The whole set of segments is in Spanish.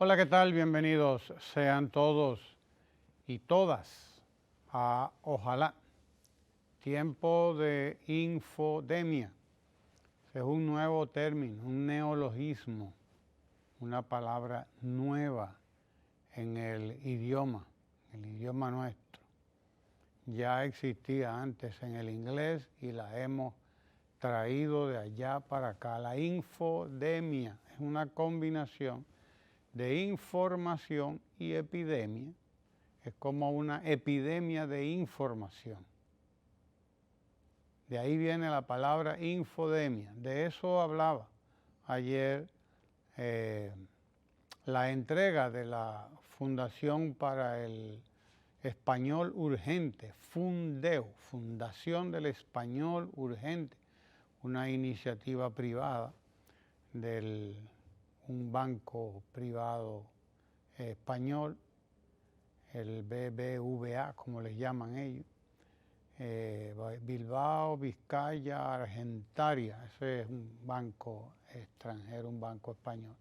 Hola, ¿qué tal? Bienvenidos sean todos y todas a Ojalá, tiempo de infodemia. Es un nuevo término, un neologismo, una palabra nueva en el idioma nuestro. Ya existía antes en el inglés y la hemos traído de allá para acá. La infodemia es una combinación de información y epidemia. Es como una epidemia de información. De ahí viene la palabra infodemia. De eso hablaba ayer la entrega de la Fundación para el Español Urgente, Fundeo, Fundación del Español Urgente, una iniciativa privada de un banco privado español, el BBVA, como les llaman ellos, Bilbao, Vizcaya, Argentaria, ese es un banco extranjero, un banco español.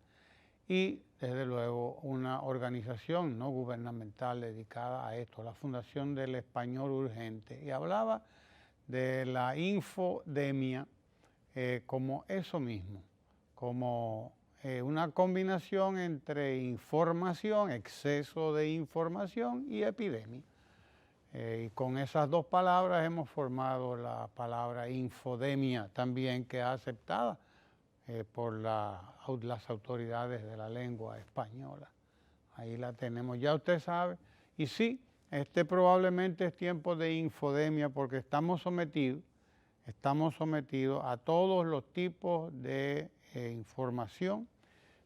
Y desde luego una organización no gubernamental dedicada a esto, la Fundación del Español Urgente. Y hablaba de la infodemia como eso mismo, como una combinación entre información, exceso de información y epidemia. Y con esas dos palabras hemos formado la palabra infodemia también, que es aceptada por las autoridades de la lengua española. Ahí la tenemos, ya usted sabe. Y sí, este probablemente es tiempo de infodemia porque estamos sometidos a todos los tipos de información,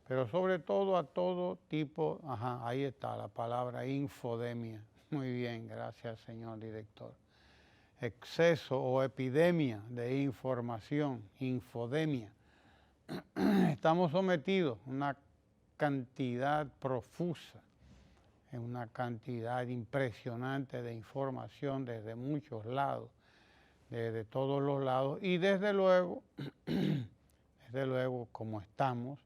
pero sobre todo a todo tipo, ahí está la palabra infodemia. Muy bien, gracias señor director. Exceso o epidemia de información, infodemia. Estamos sometidos a una cantidad profusa, una cantidad impresionante de información desde muchos lados, desde todos los lados, y desde luego, como estamos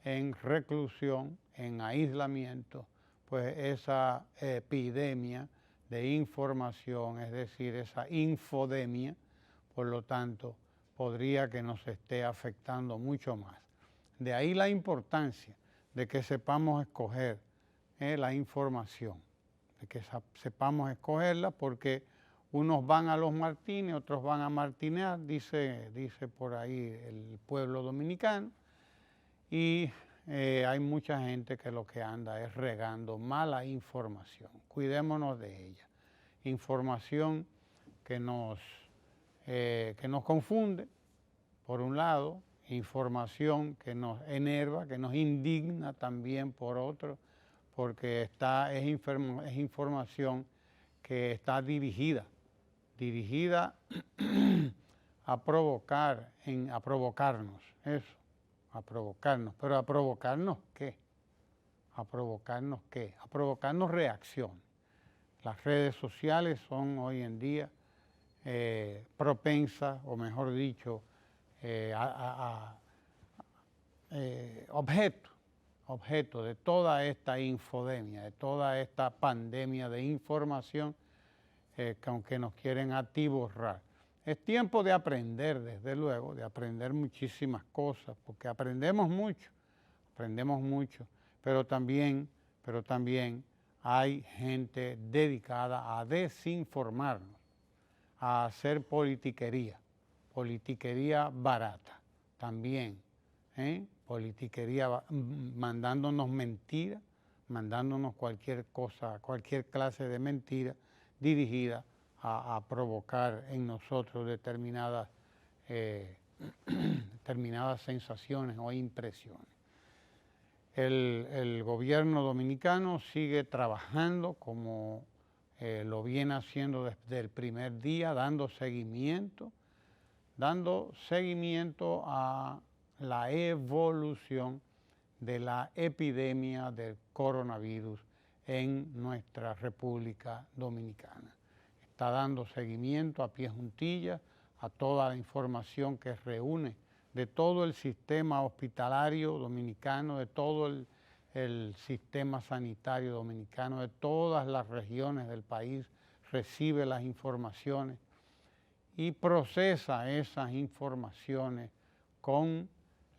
en reclusión, en aislamiento, pues esa epidemia de información, es decir, esa infodemia, por lo tanto, podría que nos esté afectando mucho más. De ahí la importancia de que sepamos escoger la información, de que sepamos escogerla, porque unos van a los Martínez, otros van a martinear, dice por ahí el pueblo dominicano, y hay mucha gente que lo que anda es regando mala información. Cuidémonos de ella. Información que nos confunde, por un lado, información que nos enerva, que nos indigna también por otro, porque es información que está dirigida a provocarnos, eso, a provocarnos. ¿Pero a provocarnos qué? ¿A provocarnos qué? A provocarnos reacción. Las redes sociales son hoy en día propensas, o mejor dicho, objeto de toda esta infodemia, de toda esta pandemia de información que aunque nos quieren atiborrar. Es tiempo de aprender, desde luego, de aprender muchísimas cosas, porque aprendemos mucho, pero también hay gente dedicada a desinformarnos, a hacer politiquería barata también, politiquería, mandándonos mentiras, mandándonos cualquier cosa, cualquier clase de mentira dirigida a provocar en nosotros determinadas sensaciones o impresiones. El gobierno dominicano sigue trabajando como lo viene haciendo desde el primer día, dando seguimiento a la evolución de la epidemia del coronavirus en nuestra República Dominicana. Está dando seguimiento a pie juntillas a toda la información que reúne de todo el sistema hospitalario dominicano, de todo el sistema sanitario dominicano de todas las regiones del país recibe las informaciones y procesa esas informaciones con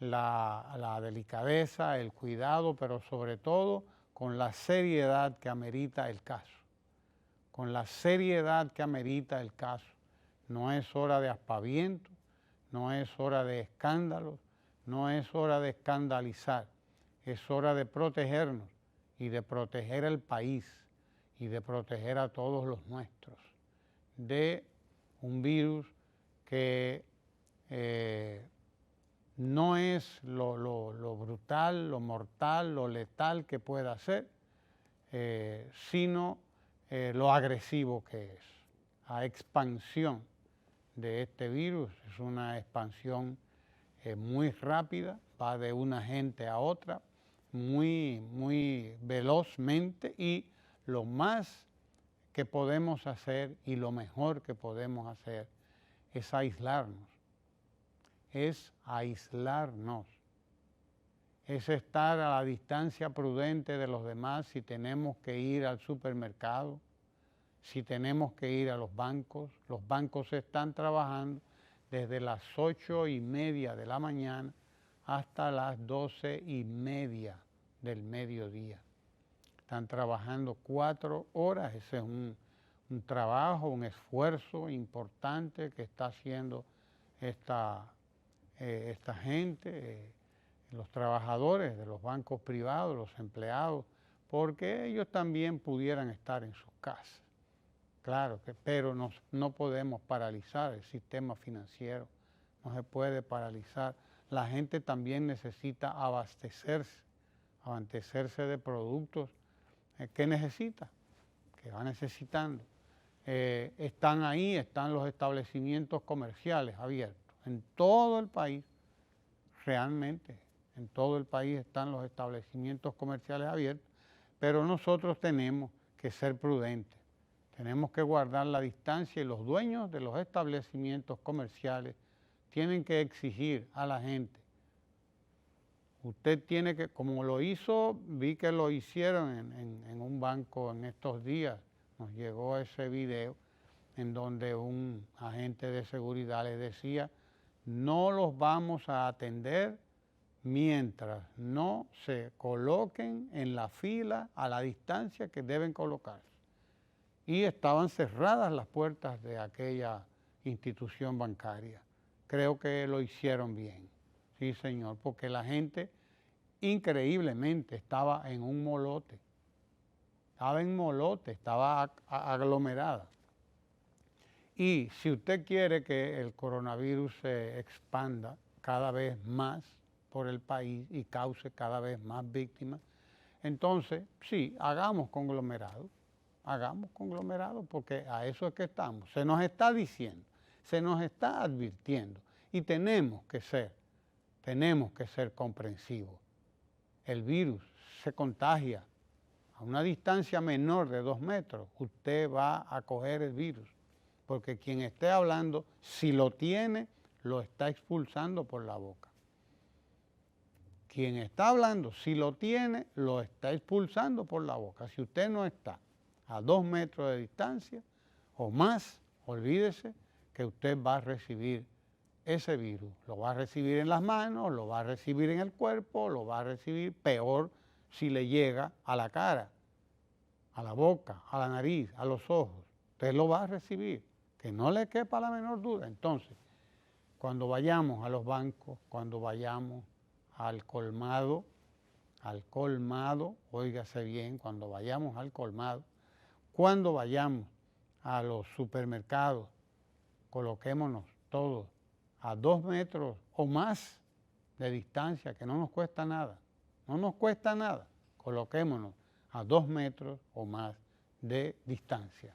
la delicadeza, el cuidado, pero sobre todo con la seriedad que amerita el caso. Con la seriedad que amerita el caso. No es hora de aspaviento, no es hora de escándalos, no es hora de escandalizar. Es hora de protegernos y de proteger el país y de proteger a todos los nuestros de un virus que no es lo brutal, lo mortal, lo letal que pueda ser, sino lo agresivo que es. La expansión de este virus es una expansión muy rápida, va de una gente a otra, muy velozmente, y lo más que podemos hacer y lo mejor que podemos hacer es aislarnos. Es aislarnos. Es estar a la distancia prudente de los demás si tenemos que ir al supermercado, si tenemos que ir a los bancos. Los bancos están trabajando desde las 8:30 de la mañana hasta las 12:30 del mediodía. Están trabajando 4 horas, ese es un trabajo, un esfuerzo importante que está haciendo esta gente, los trabajadores de los bancos privados, los empleados, porque ellos también pudieran estar en sus casas. Claro, pero no podemos paralizar el sistema financiero, no se puede paralizar. La gente también necesita abastecerse de productos que necesita, que va necesitando. Están ahí, están los establecimientos comerciales abiertos en todo el país, realmente, en todo el país están los establecimientos comerciales abiertos, pero nosotros tenemos que ser prudentes. Tenemos que guardar la distancia y los dueños de los establecimientos comerciales tienen que exigir a la gente. Usted tiene que, como lo hizo, vi que lo hicieron en un banco en estos días, nos llegó ese video en donde un agente de seguridad les decía, no los vamos a atender mientras no se coloquen en la fila a la distancia que deben colocarse. Y estaban cerradas las puertas de aquella institución bancaria. Creo que lo hicieron bien, sí señor, porque la gente increíblemente estaba en un molote, estaba aglomerada. Y si usted quiere que el coronavirus se expanda cada vez más por el país y cause cada vez más víctimas, entonces sí, hagamos conglomerados, porque a eso es que estamos. Se nos está diciendo, se nos está advirtiendo y tenemos que ser comprensivos. El virus se contagia a una distancia menor de 2 metros, usted va a coger el virus, porque quien esté hablando, si lo tiene, lo está expulsando por la boca. Quien está hablando, si lo tiene, lo está expulsando por la boca. Si usted no está a 2 metros de distancia o más, olvídese que usted va a recibir ese virus. Lo va a recibir en las manos, lo va a recibir en el cuerpo, lo va a recibir peor si le llega a la cara, a la boca, a la nariz, a los ojos. Usted lo va a recibir, que no le quepa la menor duda. Entonces, cuando vayamos a los bancos, cuando vayamos al colmado, óigase bien, cuando vayamos al colmado, cuando vayamos a los supermercados, coloquémonos todos a 2 metros o más de distancia, que no nos cuesta nada, coloquémonos a 2 metros o más de distancia.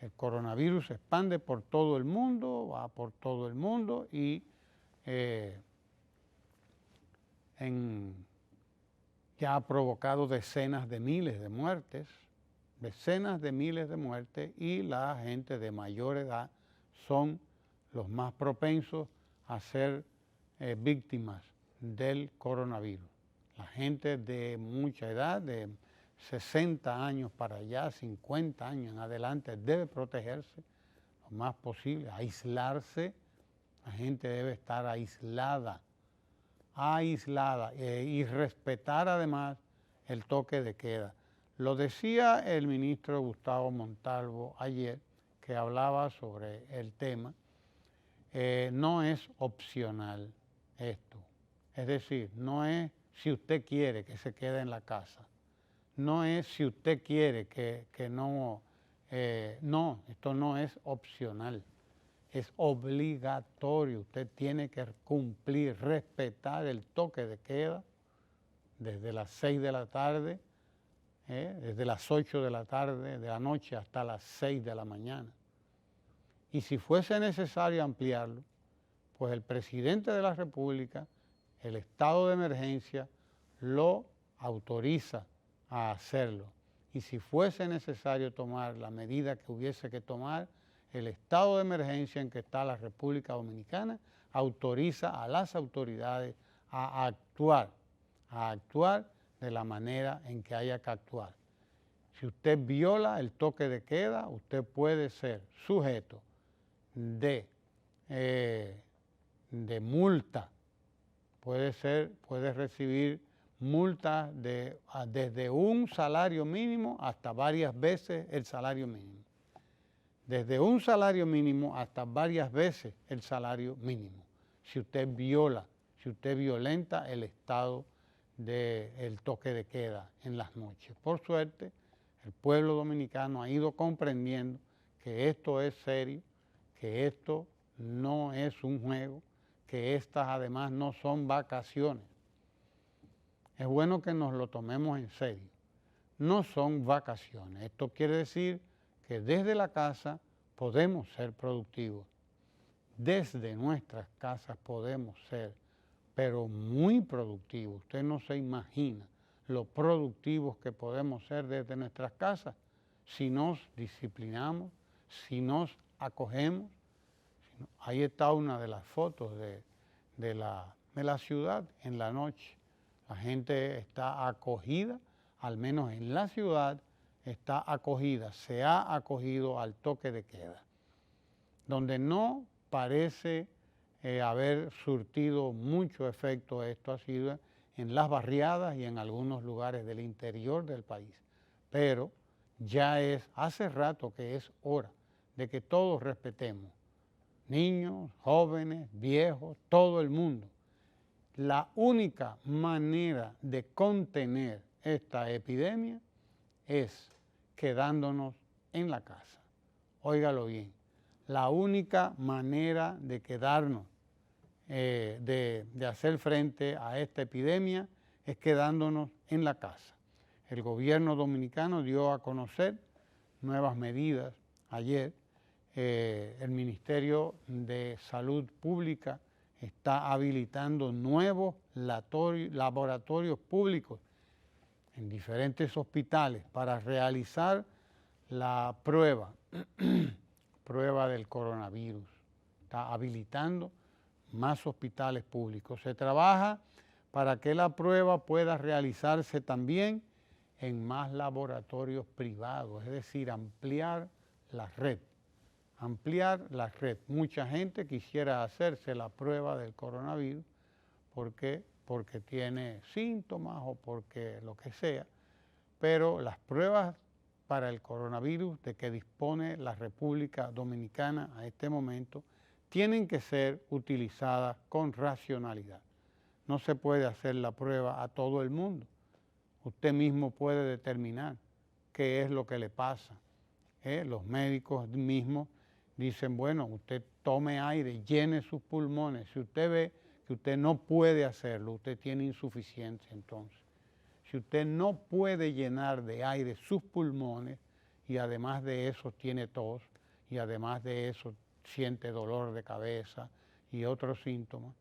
El coronavirus se expande por todo el mundo, va por todo el mundo y ya ha provocado decenas de miles de muertes, y la gente de mayor edad son los más propensos a ser víctimas del coronavirus. La gente de mucha edad, de 60 años para allá, 50 años en adelante, debe protegerse lo más posible, aislarse. La gente debe estar aislada y respetar además el toque de queda. Lo decía el ministro Gustavo Montalvo ayer, que hablaba sobre el tema. No es opcional esto. Es decir, no es si usted quiere que se quede en la casa. No es si usted quiere que no. No, esto no es opcional. Es obligatorio. Usted tiene que cumplir, respetar el toque de queda desde las 6 de la tarde, desde las 8 de la tarde, de la noche hasta las 6 de la mañana. Y si fuese necesario ampliarlo, pues el presidente de la República, el estado de emergencia, lo autoriza a hacerlo. Y si fuese necesario tomar la medida que hubiese que tomar, el estado de emergencia en que está la República Dominicana autoriza a las autoridades a actuar de la manera en que haya que actuar. Si usted viola el toque de queda, usted puede ser sujeto de multa, puede recibir multas desde un salario mínimo hasta varias veces el salario mínimo. Desde un salario mínimo hasta varias veces el salario mínimo. Si usted violenta el estado del toque de queda en las noches. Por suerte, el pueblo dominicano ha ido comprendiendo que esto es serio, que esto no es un juego, que estas además no son vacaciones. Es bueno que nos lo tomemos en serio. No son vacaciones. Esto quiere decir que desde la casa podemos ser productivos. Desde nuestras casas podemos ser, pero muy productivos. Usted no se imagina lo productivos que podemos ser desde nuestras casas si nos disciplinamos, si nos acogemos. Ahí está una de las fotos de la ciudad en la noche. La gente está acogida, al menos en la ciudad, está acogida, se ha acogido al toque de queda. Donde no parece haber surtido mucho efecto esto ha sido en las barriadas y en algunos lugares del interior del país. Pero ya hace rato que es hora de que todos respetemos, niños, jóvenes, viejos, todo el mundo. La única manera de contener esta epidemia es quedándonos en la casa. Óigalo bien, la única manera de quedarnos, de hacer frente a esta epidemia es quedándonos en la casa. El gobierno dominicano dio a conocer nuevas medidas ayer. El Ministerio de Salud Pública está habilitando nuevos laboratorios públicos en diferentes hospitales para realizar la prueba del coronavirus. Está habilitando más hospitales públicos. Se trabaja para que la prueba pueda realizarse también en más laboratorios privados, es decir, ampliar la red. Mucha gente quisiera hacerse la prueba del coronavirus porque tiene síntomas o porque lo que sea, pero las pruebas para el coronavirus de que dispone la República Dominicana a este momento tienen que ser utilizadas con racionalidad. No se puede hacer la prueba a todo el mundo. Usted mismo puede determinar qué es lo que le pasa. Los médicos mismos dicen, bueno, usted tome aire, llene sus pulmones. Si usted ve que usted no puede hacerlo, usted tiene insuficiencia entonces. Si usted no puede llenar de aire sus pulmones y además de eso tiene tos y además de eso siente dolor de cabeza y otros síntomas,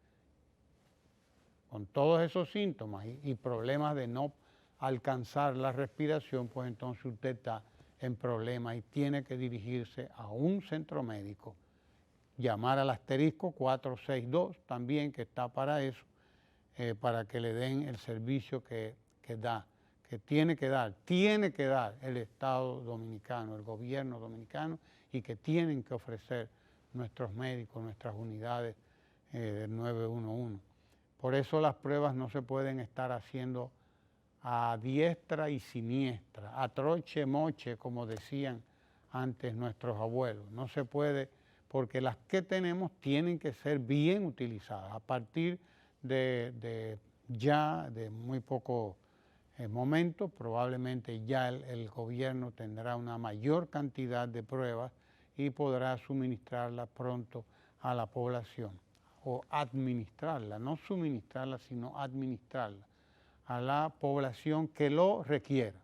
con todos esos síntomas y problemas de no alcanzar la respiración, pues entonces usted está en problemas y tiene que dirigirse a un centro médico, llamar al asterisco 462 también, que está para eso, para que le den el servicio que tiene que dar el Estado dominicano, el gobierno dominicano, y que tienen que ofrecer nuestros médicos, nuestras unidades del 911. Por eso las pruebas no se pueden estar haciendo a diestra y siniestra, a troche moche, como decían antes nuestros abuelos. No se puede, porque las que tenemos tienen que ser bien utilizadas. A partir de muy poco momento, probablemente ya el gobierno tendrá una mayor cantidad de pruebas y podrá suministrarlas pronto a la población, o administrarla, no suministrarla, sino administrarla a la población que lo requiera,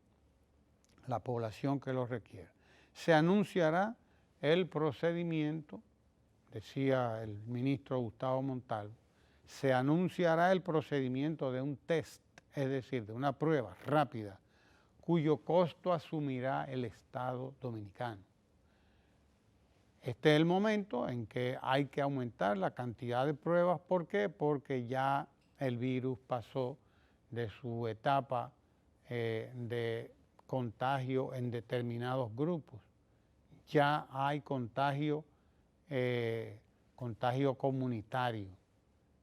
la población que lo requiera. Se anunciará el procedimiento, decía el ministro Gustavo Montalvo, se anunciará el procedimiento de un test, es decir, de una prueba rápida, cuyo costo asumirá el Estado dominicano. Este es el momento en que hay que aumentar la cantidad de pruebas. ¿Por qué? Porque ya el virus pasó de su etapa de contagio en determinados grupos. Ya hay contagio comunitario.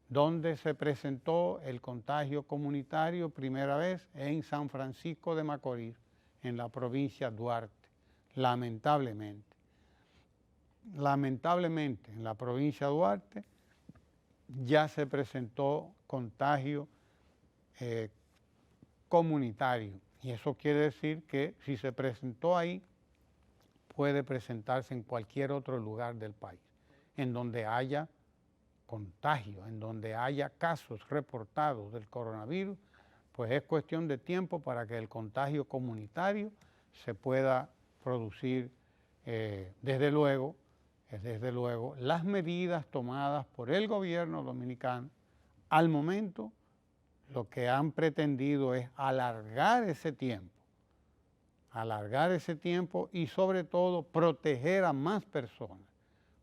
¿Dónde se presentó el contagio comunitario primera vez? En San Francisco de Macorís, en la provincia de Duarte, lamentablemente. Lamentablemente, en la provincia de Duarte ya se presentó contagio comunitario, y eso quiere decir que si se presentó ahí, puede presentarse en cualquier otro lugar del país, en donde haya contagio, en donde haya casos reportados del coronavirus, pues es cuestión de tiempo para que el contagio comunitario se pueda producir. Desde luego, las medidas tomadas por el gobierno dominicano, al momento, lo que han pretendido es alargar ese tiempo y sobre todo proteger a más personas,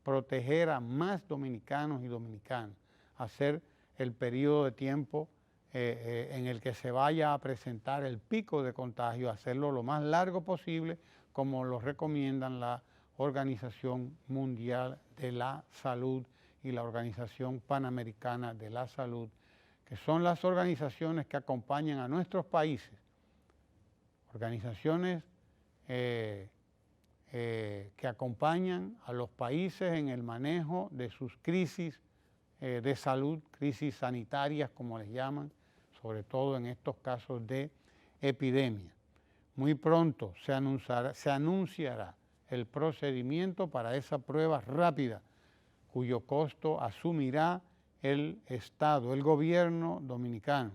proteger a más dominicanos y dominicanas, hacer el periodo de tiempo en el que se vaya a presentar el pico de contagio, hacerlo lo más largo posible, como lo recomiendan la Organización Mundial de la Salud y la Organización Panamericana de la Salud, que son las organizaciones que acompañan a nuestros países, organizaciones que acompañan a los países en el manejo de sus crisis de salud, crisis sanitarias como les llaman, sobre todo en estos casos de epidemia. Muy pronto se anunciará el procedimiento para esa prueba rápida, cuyo costo asumirá el Estado, el gobierno dominicano.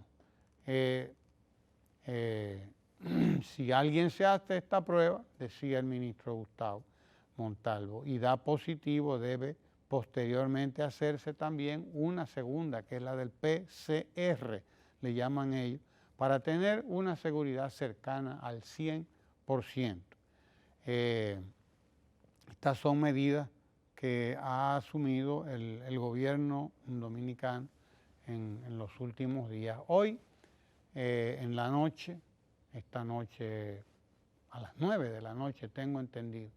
Si alguien se hace esta prueba, decía el ministro Gustavo Montalvo, y da positivo, debe posteriormente hacerse también una segunda, que es la del PCR, le llaman ellos, para tener una seguridad cercana al 100%. Estas son medidas que ha asumido el gobierno dominicano en los últimos días. Hoy, en la noche, esta noche a las 9 de la noche, tengo entendido,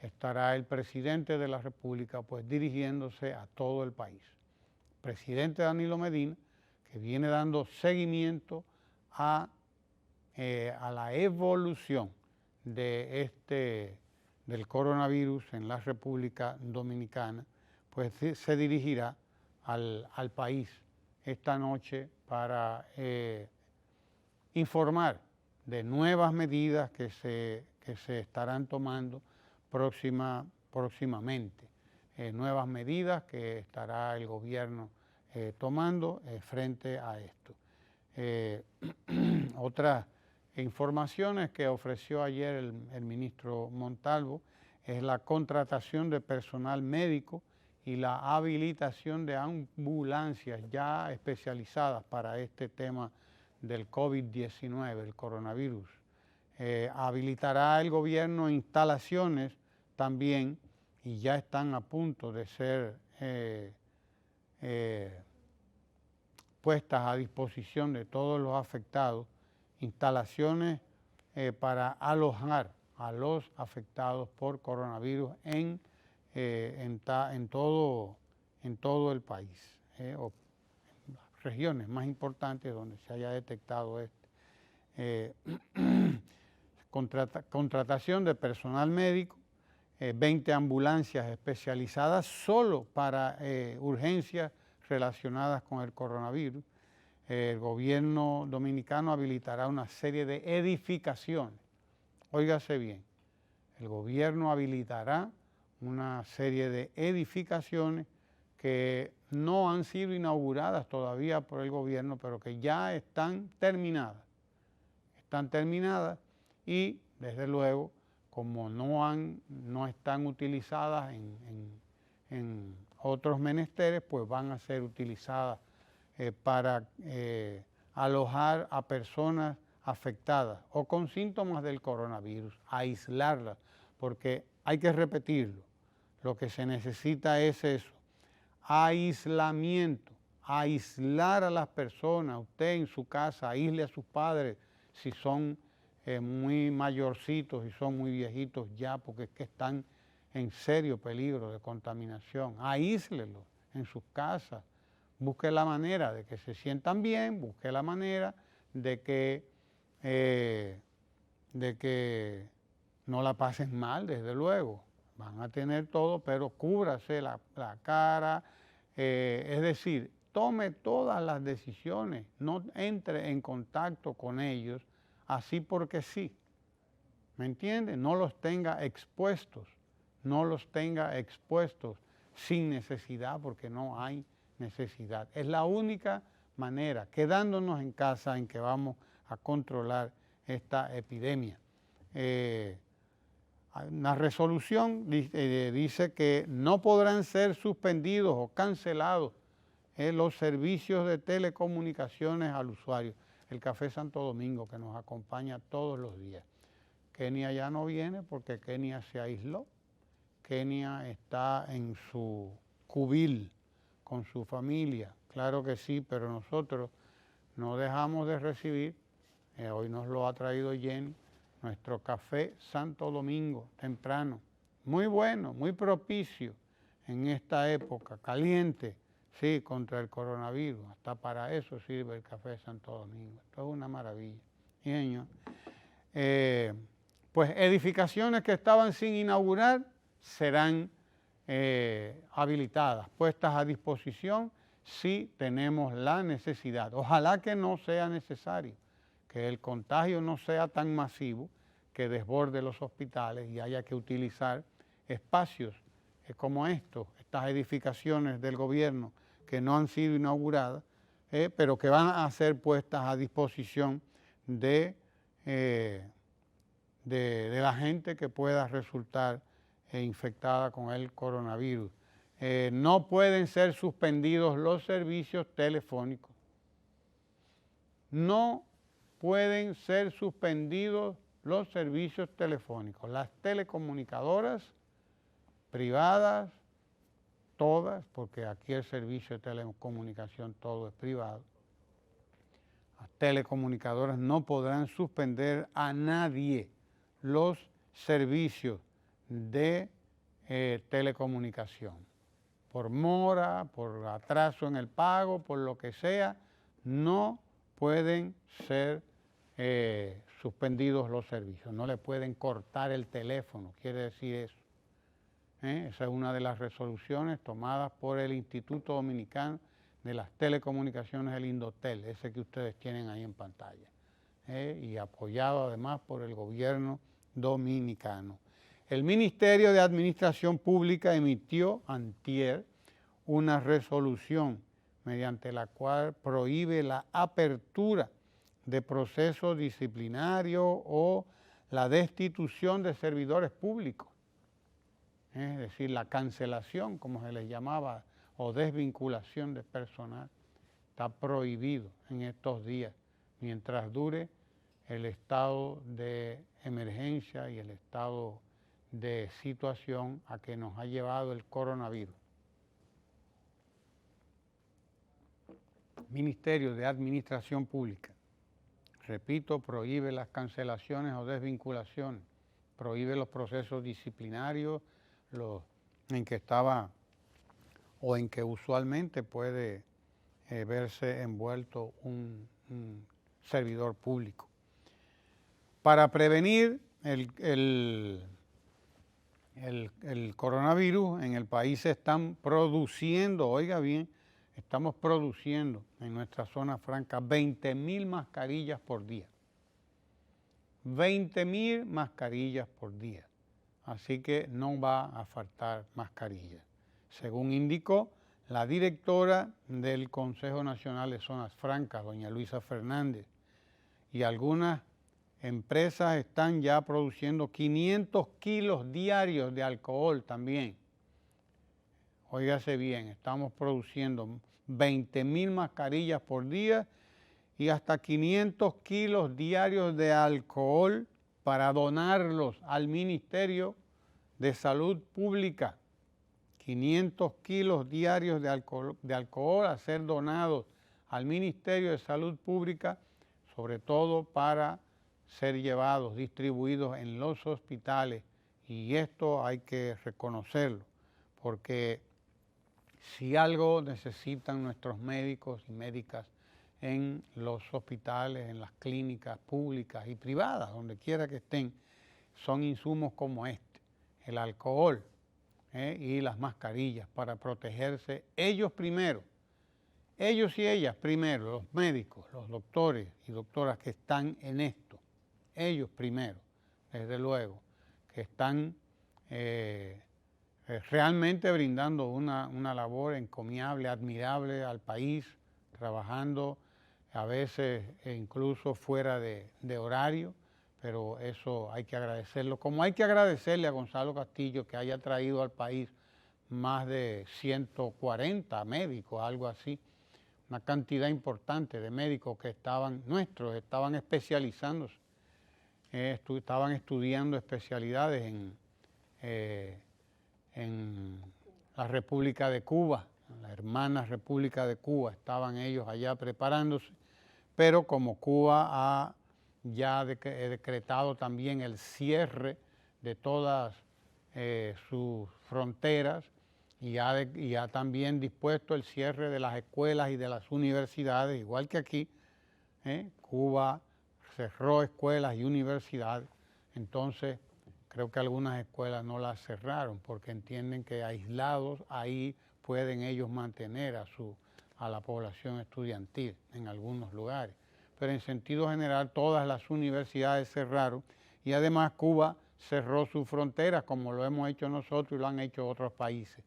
estará el presidente de la República pues dirigiéndose a todo el país. El presidente Danilo Medina, que viene dando seguimiento a la evolución del coronavirus en la República Dominicana, pues se dirigirá al país esta noche para informar de nuevas medidas que se estarán tomando próximamente, nuevas medidas que estará el gobierno tomando frente a esto. Otras informaciones que ofreció ayer el ministro Montalvo es la contratación de personal médico y la habilitación de ambulancias ya especializadas para este tema del COVID-19, el coronavirus. Habilitará el gobierno instalaciones también, y ya están a punto de ser puestas a disposición de todos los afectados instalaciones para alojar a los afectados por coronavirus en todo el país, o regiones más importantes donde se haya detectado contratación de personal médico, 20 ambulancias especializadas solo para urgencias relacionadas con el coronavirus. El gobierno dominicano habilitará una serie de edificaciones. Óigase bien, el gobierno habilitará una serie de edificaciones que no han sido inauguradas todavía por el gobierno, pero que ya están terminadas. Están terminadas y, desde luego, como no están utilizadas en otros menesteres, pues van a ser utilizadas para alojar a personas afectadas o con síntomas del coronavirus, aislarlas, porque hay que repetirlo, lo que se necesita es eso, aislamiento, aislar a las personas. Usted en su casa aísle a sus padres si son muy mayorcitos y son muy viejitos ya, porque es que están en serio peligro de contaminación. Aíslelos en sus casas, busque la manera de que se sientan bien, busque la manera de que no la pasen mal, desde luego. Van a tener todo, pero cúbrase la cara, es decir, tome todas las decisiones, no entre en contacto con ellos así porque sí, ¿me entiende? No los tenga expuestos sin necesidad, porque no hay necesidad. Es la única manera, quedándonos en casa, en que vamos a controlar esta epidemia. Una resolución dice que no podrán ser suspendidos o cancelados los servicios de telecomunicaciones al usuario. El Café Santo Domingo, que nos acompaña todos los días. Kenia ya no viene porque Kenia se aisló. Kenia está en su cubil con su familia, claro que sí, pero nosotros no dejamos de recibir, hoy nos lo ha traído Jenny, nuestro Café Santo Domingo, temprano, muy bueno, muy propicio en esta época, caliente, sí, contra el coronavirus, hasta para eso sirve el Café Santo Domingo, esto es una maravilla. Sí, señor. Pues edificaciones que estaban sin inaugurar serán habilitadas, puestas a disposición si tenemos la necesidad. Ojalá que no sea necesario, que el contagio no sea tan masivo que desborde los hospitales y haya que utilizar espacios como estas edificaciones del gobierno que no han sido inauguradas, pero que van a ser puestas a disposición de la gente que pueda resultar infectada con el coronavirus. No pueden ser suspendidos los servicios telefónicos. No pueden ser suspendidos los servicios telefónicos. Las telecomunicadoras privadas, todas, porque aquí el servicio de telecomunicación todo es privado, las telecomunicadoras no podrán suspender a nadie los servicios de telecomunicación. Por mora, por atraso en el pago, por lo que sea, no pueden ser suspendidos los servicios. No le pueden cortar el teléfono, quiere decir eso. Esa es una de las resoluciones tomadas por el Instituto Dominicano de las Telecomunicaciones, el Indotel, ese que ustedes tienen ahí en pantalla, y apoyado además por el gobierno dominicano. El Ministerio de Administración Pública emitió antier una resolución mediante la cual prohíbe la apertura de procesos disciplinarios o la destitución de servidores públicos, es decir, la cancelación, como se les llamaba, o desvinculación de personal, está prohibido en estos días, mientras dure el estado de emergencia y el estado de situación a que nos ha llevado el coronavirus. Ministerio de Administración Pública, repito, prohíbe las cancelaciones o desvinculaciones, prohíbe los procesos disciplinarios en que estaba o en que usualmente puede verse envuelto un servidor público. Para prevenir el coronavirus, en el país se están produciendo, oiga bien, estamos produciendo en nuestra zona franca 20,000 mascarillas por día. 20,000 mascarillas por día. Así que no va a faltar mascarillas. Según indicó la directora del Consejo Nacional de Zonas Francas, doña Luisa Fernández, y algunas empresas están ya produciendo 500 kilos diarios de alcohol también. Óigase bien, estamos produciendo 20,000 mascarillas por día y hasta 500 kilos diarios de alcohol para donarlos al Ministerio de Salud Pública. 500 kilos diarios de alcohol a ser donados al Ministerio de Salud Pública, sobre todo para ser llevados, distribuidos en los hospitales. Y esto hay que reconocerlo, porque si algo necesitan nuestros médicos y médicas en los hospitales, en las clínicas públicas y privadas, donde quiera que estén, son insumos como este, el alcohol y las mascarillas para protegerse ellos primero, ellos y ellas primero, los médicos, los doctores y doctoras que están en esto, ellos primero, desde luego, que están realmente brindando una labor encomiable, admirable al país, trabajando a veces incluso fuera de horario, pero eso hay que agradecerlo, como hay que agradecerle a Gonzalo Castillo que haya traído al país más de 140 médicos, algo así, una cantidad importante de médicos que estaban especializándose, estaban estudiando especialidades en la República de Cuba, en la hermana República de Cuba, estaban ellos allá preparándose, pero como Cuba ha ya decretado también el cierre de todas sus fronteras y ha también dispuesto el cierre de las escuelas y de las universidades, igual que aquí, Cuba cerró escuelas y universidades, entonces creo que algunas escuelas no las cerraron porque entienden que aislados ahí pueden ellos mantener a la población estudiantil en algunos lugares. Pero en sentido general todas las universidades cerraron y además Cuba cerró sus fronteras como lo hemos hecho nosotros y lo han hecho otros países.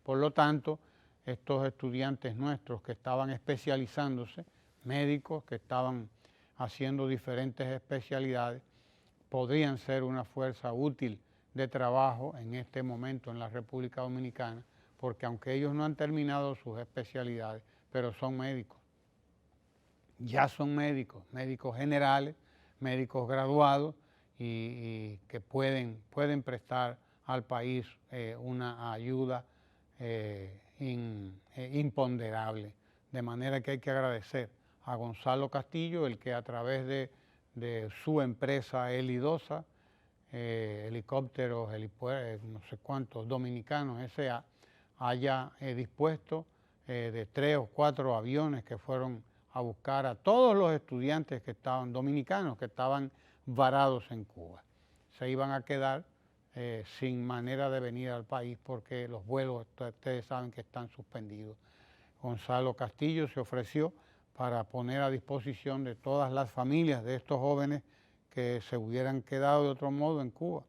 Por lo tanto, estos estudiantes nuestros que estaban especializándose, médicos que estaban haciendo diferentes especialidades, podrían ser una fuerza útil de trabajo en este momento en la República Dominicana, porque aunque ellos no han terminado sus especialidades, pero son médicos. Ya son médicos, médicos generales, médicos graduados y que pueden prestar al país una ayuda imponderable. De manera que hay que agradecer a Gonzalo Castillo, el que a través de su empresa Elidosa, helicópteros, no sé cuántos dominicanos S.A., haya dispuesto de 3 o 4 aviones que fueron a buscar a todos los estudiantes que estaban dominicanos, que estaban varados en Cuba. Se iban a quedar sin manera de venir al país porque los vuelos, ustedes saben que están suspendidos. Gonzalo Castillo se ofreció para poner a disposición de todas las familias de estos jóvenes que se hubieran quedado de otro modo en Cuba.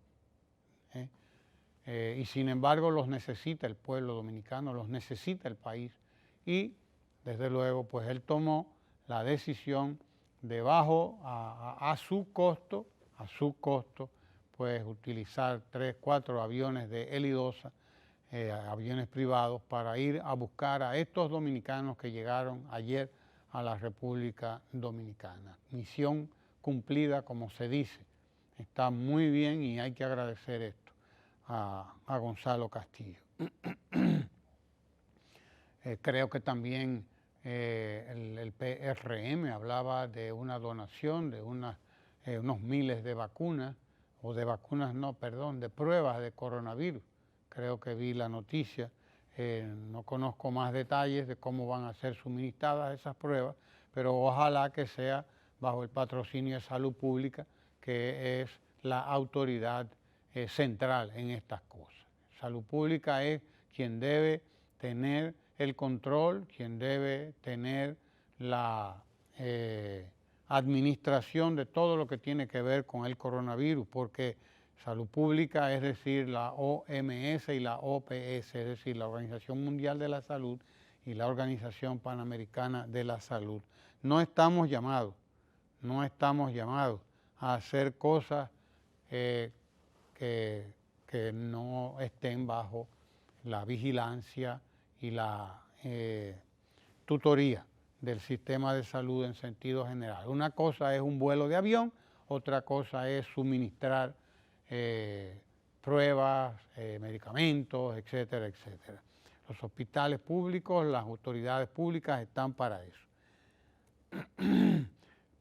Y sin embargo los necesita el pueblo dominicano, los necesita el país. Y desde luego pues él tomó la decisión de a su costo, pues utilizar 3, 4 aviones de Elidosa, aviones privados, para ir a buscar a estos dominicanos que llegaron ayer a la República Dominicana. Misión cumplida, como se dice. Está muy bien y hay que agradecer esto a Gonzalo Castillo. Creo que también el PRM hablaba de una donación de unos miles de vacunas, o de vacunas no, perdón, de pruebas de coronavirus. Creo que vi la noticia, no conozco más detalles de cómo van a ser suministradas esas pruebas, pero ojalá que sea bajo el patrocinio de Salud Pública, que es la autoridad central en estas cosas. Salud Pública es quien debe tener el control, quien debe tener la administración de todo lo que tiene que ver con el coronavirus, porque Salud Pública, es decir, la OMS y la OPS, es decir, la Organización Mundial de la Salud y la Organización Panamericana de la Salud. No estamos llamados a hacer cosas que no estén bajo la vigilancia y la tutoría del sistema de salud en sentido general. Una cosa es un vuelo de avión, otra cosa es suministrar pruebas, medicamentos, etcétera, etcétera. Los hospitales públicos, las autoridades públicas están para eso.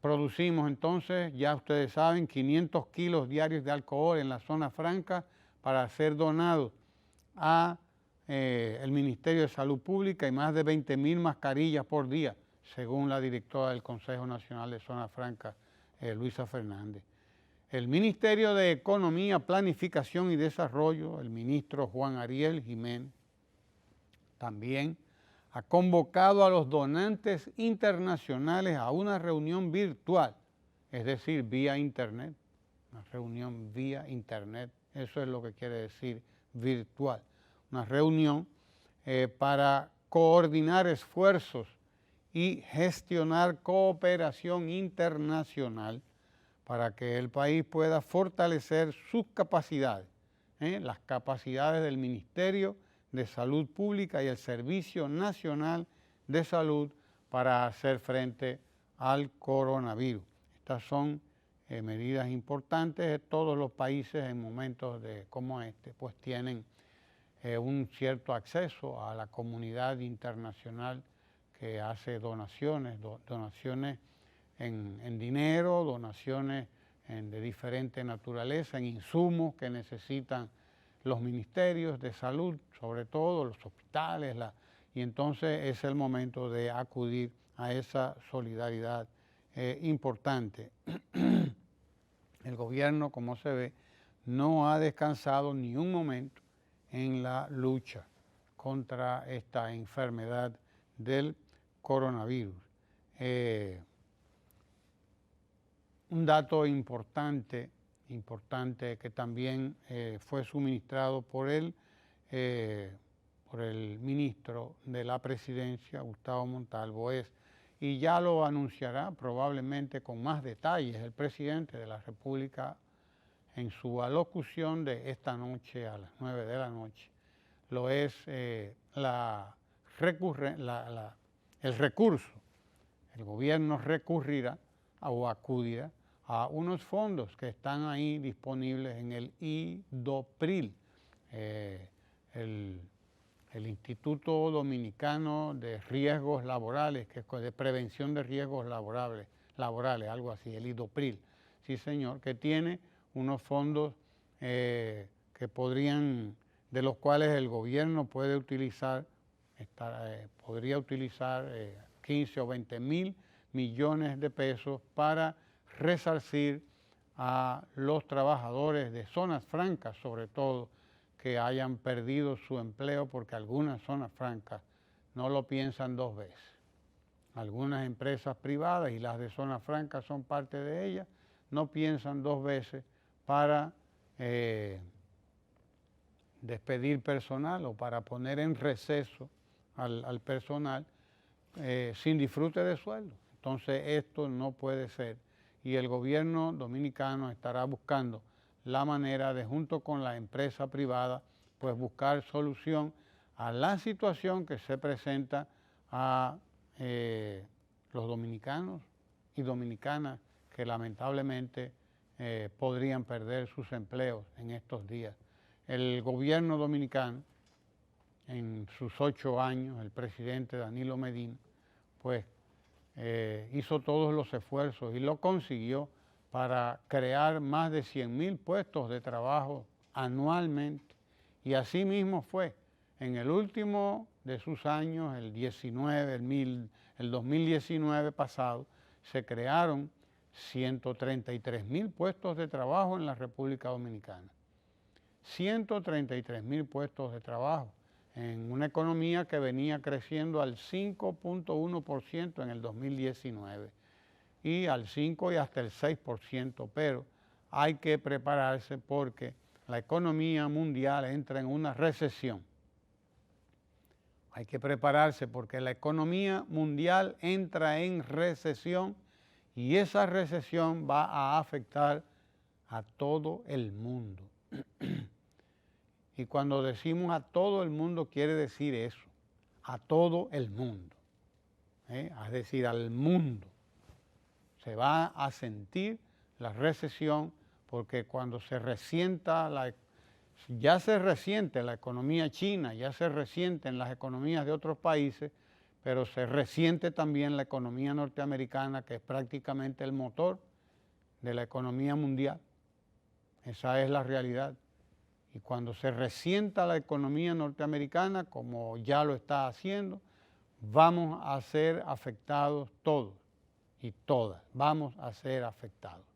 Producimos entonces, ya ustedes saben, 500 kilos diarios de alcohol en la zona franca para ser donados a el Ministerio de Salud Pública, y más de 20.000 mascarillas por día, según la directora del Consejo Nacional de Zona Franca, Luisa Fernández. El Ministerio de Economía, Planificación y Desarrollo, el ministro Juan Ariel Jiménez, también ha convocado a los donantes internacionales a una reunión virtual, es decir, vía internet, una reunión vía internet, eso es lo que quiere decir virtual, una reunión para coordinar esfuerzos y gestionar cooperación internacional para que el país pueda fortalecer sus capacidades, las capacidades del Ministerio de Salud Pública y el Servicio Nacional de Salud para hacer frente al coronavirus. Estas son medidas importantes. Todos los países en momentos como este pues tienen un cierto acceso a la comunidad internacional que hace donaciones, donaciones en dinero, donaciones de diferente naturaleza, en insumos que necesitan los ministerios de salud, sobre todo los hospitales, y entonces es el momento de acudir a esa solidaridad importante. El gobierno, como se ve, no ha descansado ni un momento en la lucha contra esta enfermedad del coronavirus. Un dato importante que también fue suministrado por el ministro de la Presidencia, Gustavo Montalvo, y ya lo anunciará probablemente con más detalles el presidente de la República en su alocución de esta noche a las 9 de la noche, lo es el recurso. El gobierno recurrirá o acudirá a unos fondos que están ahí disponibles en el IDOPRIL, el Instituto Dominicano de Riesgos Laborales, que es de prevención de riesgos laborales, algo así, el IDOPRIL, sí señor, que tiene unos fondos de los cuales el gobierno puede utilizar, podría utilizar 15 o 20 mil millones de pesos para resarcir a los trabajadores de zonas francas, sobre todo, que hayan perdido su empleo, porque algunas zonas francas no lo piensan dos veces. Algunas empresas privadas, y las de zonas francas son parte de ellas, no piensan dos veces para despedir personal o para poner en receso al personal sin disfrute de sueldo. Entonces esto no puede ser, y el gobierno dominicano estará buscando la manera de, junto con la empresa privada, pues buscar solución a la situación que se presenta a los dominicanos y dominicanas que lamentablemente podrían perder sus empleos en estos días. El gobierno dominicano, en sus 8 años, el presidente Danilo Medina, pues hizo todos los esfuerzos y lo consiguió para crear más de 100,000 puestos de trabajo anualmente. Y así mismo fue. En el último de sus años, el 2019 pasado, se crearon 133,000 puestos de trabajo en la República Dominicana. 133,000 puestos de trabajo en una economía que venía creciendo al 5.1% en el 2019 y al 5 y hasta el 6%, pero hay que prepararse porque la economía mundial entra en una recesión. Hay que prepararse porque la economía mundial entra en recesión y esa recesión va a afectar a todo el mundo. Y cuando decimos a todo el mundo quiere decir eso, a todo el mundo, es decir, al mundo. Se va a sentir la recesión porque cuando se resienta ya se resiente la economía china, ya se resienten las economías de otros países, pero se resiente también la economía norteamericana, que es prácticamente el motor de la economía mundial. Esa es la realidad. Y cuando se resienta la economía norteamericana, como ya lo está haciendo, vamos a ser afectados todos y todas. Vamos a ser afectados,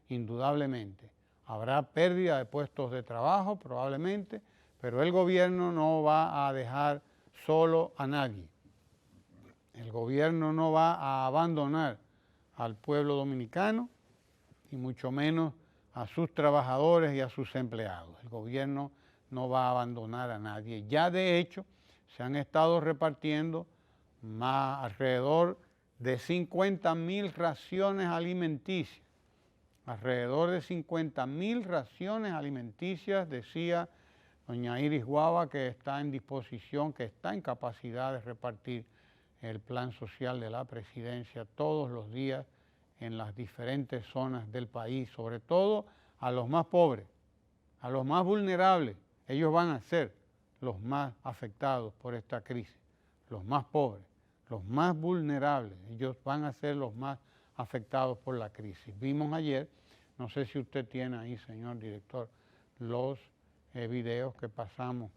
indudablemente. Habrá pérdida de puestos de trabajo probablemente, pero el gobierno no va a dejar solo a nadie. El gobierno no va a abandonar al pueblo dominicano y mucho menos a sus trabajadores y a sus empleados. El gobierno no va a abandonar a nadie. Ya de hecho se han estado repartiendo alrededor de 50,000 raciones alimenticias. Alrededor de 50,000 raciones alimenticias, decía doña Iris Guava, que está en disposición, que está en capacidad de repartir el plan social de la presidencia todos los días en las diferentes zonas del país, sobre todo a los más pobres, a los más vulnerables. Ellos van a ser los más afectados por esta crisis, los más pobres, los más vulnerables. Ellos van a ser los más afectados por la crisis. Vimos ayer, no sé si usted tiene ahí, señor director, los videos que pasamos.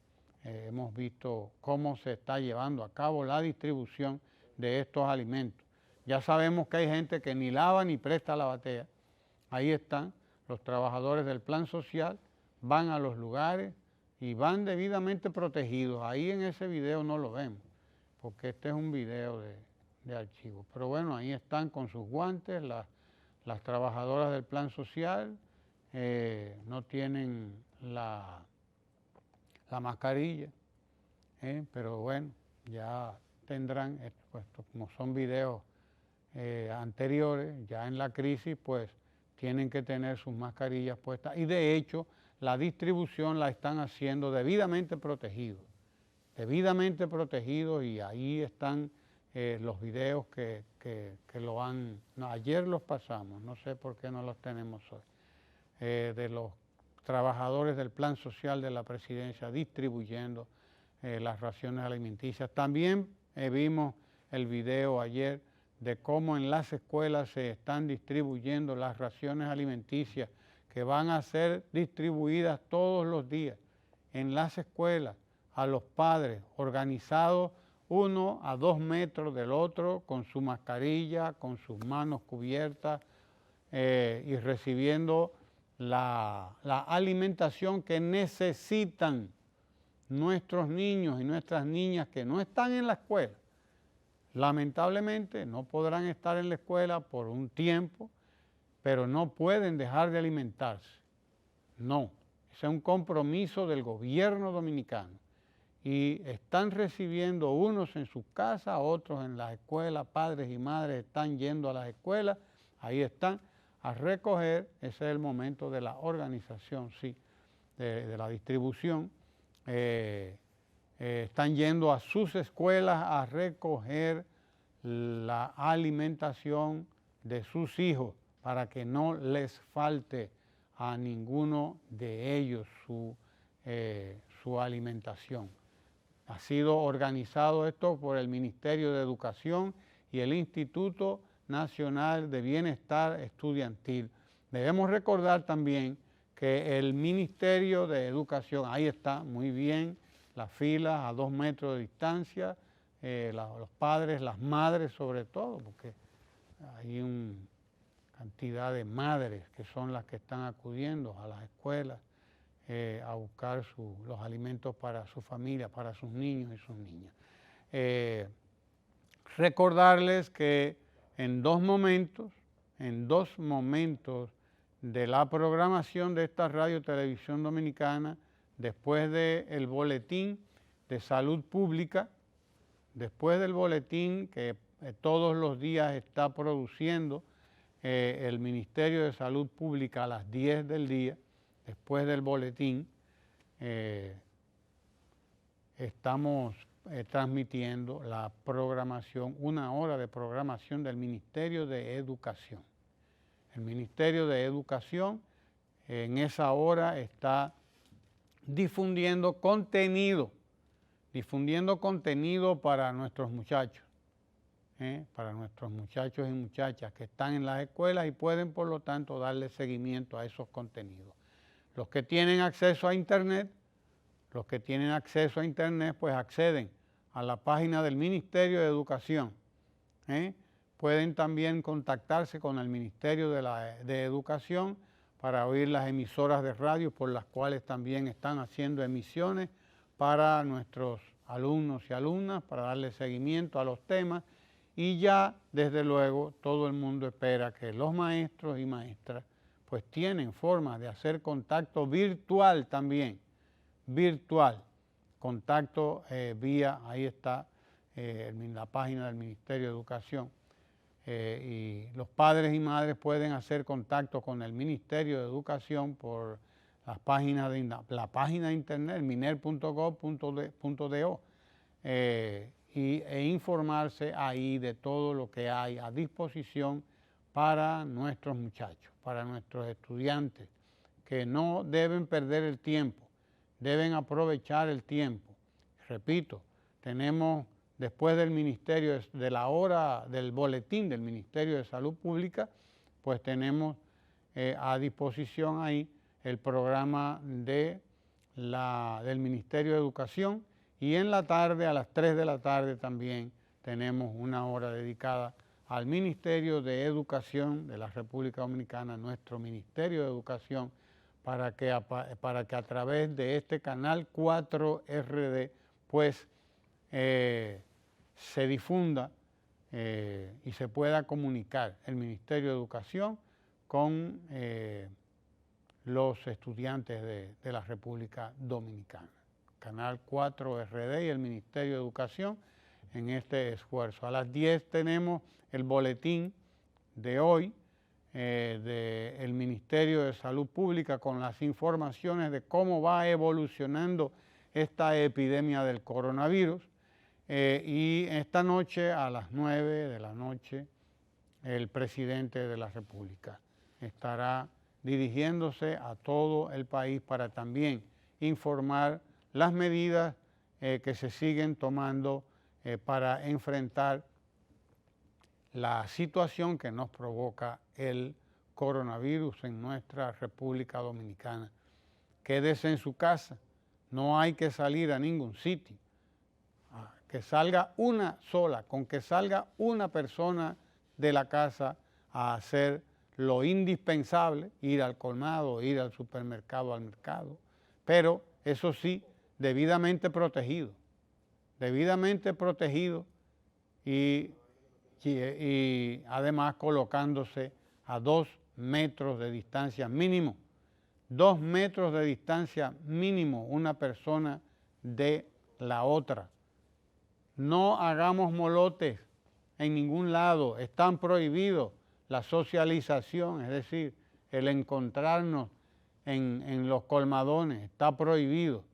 Hemos visto cómo se está llevando a cabo la distribución de estos alimentos. Ya sabemos que hay gente que ni lava ni presta la batea. Ahí están los trabajadores del plan social, van a los lugares y van debidamente protegidos. Ahí en ese video no lo vemos, porque este es un video de archivo. Pero bueno, ahí están con sus guantes las trabajadoras del plan social, no tienen la mascarilla, pero bueno, ya tendrán, pues, como son videos anteriores, ya en la crisis, pues tienen que tener sus mascarillas puestas y de hecho la distribución la están haciendo debidamente protegidos y ahí están los videos que lo han, no, ayer los pasamos, no sé por qué no los tenemos hoy, de los trabajadores del plan social de la presidencia distribuyendo las raciones alimenticias. También vimos el video ayer de cómo en las escuelas se están distribuyendo las raciones alimenticias que van a ser distribuidas todos los días en las escuelas a los padres, organizados 1 a 2 metros del otro, con su mascarilla, con sus manos cubiertas y recibiendo la alimentación que necesitan nuestros niños y nuestras niñas que no están en la escuela. Lamentablemente no podrán estar en la escuela por un tiempo, pero no pueden dejar de alimentarse. No, ese es un compromiso del gobierno dominicano. Y están recibiendo unos en sus casas, otros en las escuelas, padres y madres están yendo a las escuelas, ahí están a recoger, ese es el momento de la organización, sí, de la distribución. Están yendo a sus escuelas a recoger la alimentación de sus hijos para que no les falte a ninguno de ellos su alimentación. Ha sido organizado esto por el Ministerio de Educación y el Instituto Nacional de Bienestar Estudiantil. Debemos recordar también que el Ministerio de Educación, ahí está, muy bien, las filas a 2 metros de distancia, los padres, las madres sobre todo, porque hay una cantidad de madres que son las que están acudiendo a las escuelas a buscar los alimentos para su familia, para sus niños y sus niñas. Recordarles que en dos momentos de la programación de esta Radio Televisión Dominicana, después del boletín de salud pública, después del boletín que todos los días está produciendo el Ministerio de Salud Pública a las 10 del día, después del boletín, estamos transmitiendo la programación, 1 hora de programación del Ministerio de Educación. El Ministerio de Educación en esa hora está difundiendo contenido para nuestros muchachos, para nuestros muchachos y muchachas que están en las escuelas y pueden, por lo tanto, darle seguimiento a esos contenidos. Los que tienen acceso a Internet, pues acceden a la página del Ministerio de Educación. Pueden también contactarse con el Ministerio de Educación para oír las emisoras de radio por las cuales también están haciendo emisiones para nuestros alumnos y alumnas, para darle seguimiento a los temas, y ya desde luego todo el mundo espera que los maestros y maestras pues tienen formas de hacer contacto virtual también, contacto vía, ahí está la página del Ministerio de Educación. Y los padres y madres pueden hacer contacto con el Ministerio de Educación por la página de internet, miner.gov.do, e informarse ahí de todo lo que hay a disposición para nuestros muchachos, para nuestros estudiantes, que no deben perder el tiempo, deben aprovechar el tiempo. Repito, tenemos después del Ministerio, de la hora del boletín del Ministerio de Salud Pública, pues tenemos a disposición ahí el programa del Ministerio de Educación, y en la tarde, a las 3 de la tarde también, tenemos 1 hora dedicada al Ministerio de Educación de la República Dominicana, nuestro Ministerio de Educación, para que a través de este canal 4RD, pues se difunda y se pueda comunicar el Ministerio de Educación con los estudiantes de la República Dominicana. Canal 4RD y el Ministerio de Educación en este esfuerzo. A las 10 tenemos el boletín de hoy del Ministerio de Salud Pública con las informaciones de cómo va evolucionando esta epidemia del coronavirus. Y esta noche, a las 9 de la noche, el presidente de la República estará dirigiéndose a todo el país para también informar las medidas que se siguen tomando para enfrentar la situación que nos provoca el coronavirus en nuestra República Dominicana. Quédese en su casa, no hay que salir a ningún sitio. Que salga una sola, con que salga una persona de la casa a hacer lo indispensable, ir al colmado, ir al supermercado, al mercado, pero eso sí, debidamente protegido y además colocándose a 2 metros de distancia mínimo, 2 metros de distancia mínimo una persona de la otra. No hagamos molotes en ningún lado, están prohibidos la socialización, es decir, el encontrarnos en los colmadones, está prohibido.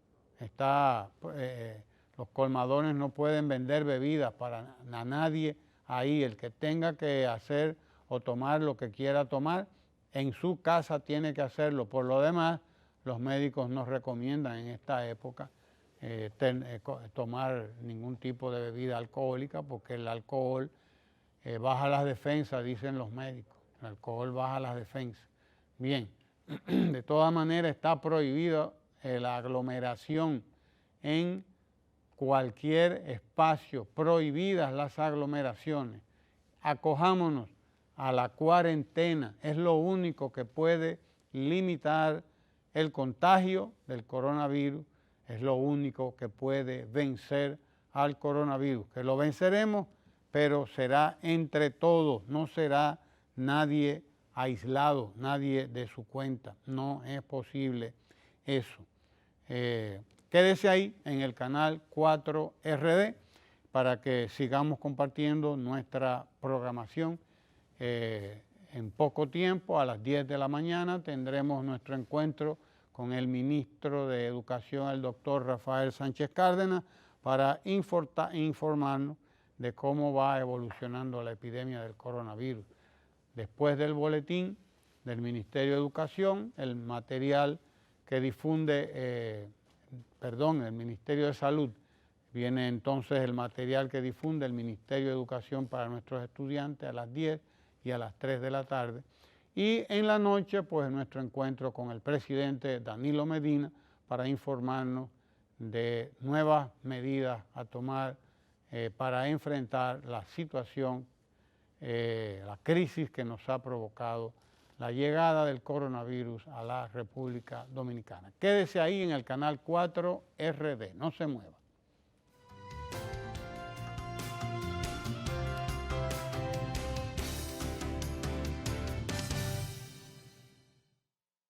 Los colmadones no pueden vender bebidas para nadie ahí. El que tenga que hacer o tomar lo que quiera tomar, en su casa tiene que hacerlo. Por lo demás, los médicos nos recomiendan en esta época tomar ningún tipo de bebida alcohólica, porque el alcohol baja las defensas, dicen los médicos. El alcohol baja las defensas. Bien, de todas maneras está prohibida la aglomeración en cualquier espacio, prohibidas las aglomeraciones. Acojámonos a la cuarentena, es lo único que puede limitar el contagio del coronavirus, es lo único que puede vencer al coronavirus, que lo venceremos, pero será entre todos, no será nadie aislado, nadie de su cuenta, no es posible eso. Quédese ahí en el canal 4RD para que sigamos compartiendo nuestra programación. En poco tiempo, a las 10 de la mañana, tendremos nuestro encuentro con el ministro de Educación, el doctor Rafael Sánchez Cárdenas, para informarnos de cómo va evolucionando la epidemia del coronavirus. Después del boletín del Ministerio de Educación, el material que difunde, el Ministerio de Salud, viene entonces el material que difunde el Ministerio de Educación para nuestros estudiantes a las 10 y a las 3 de la tarde. Y en la noche, pues nuestro encuentro con el presidente Danilo Medina para informarnos de nuevas medidas a tomar para enfrentar la situación, la crisis que nos ha provocado la llegada del coronavirus a la República Dominicana. Quédese ahí en el canal 4RD, no se mueva.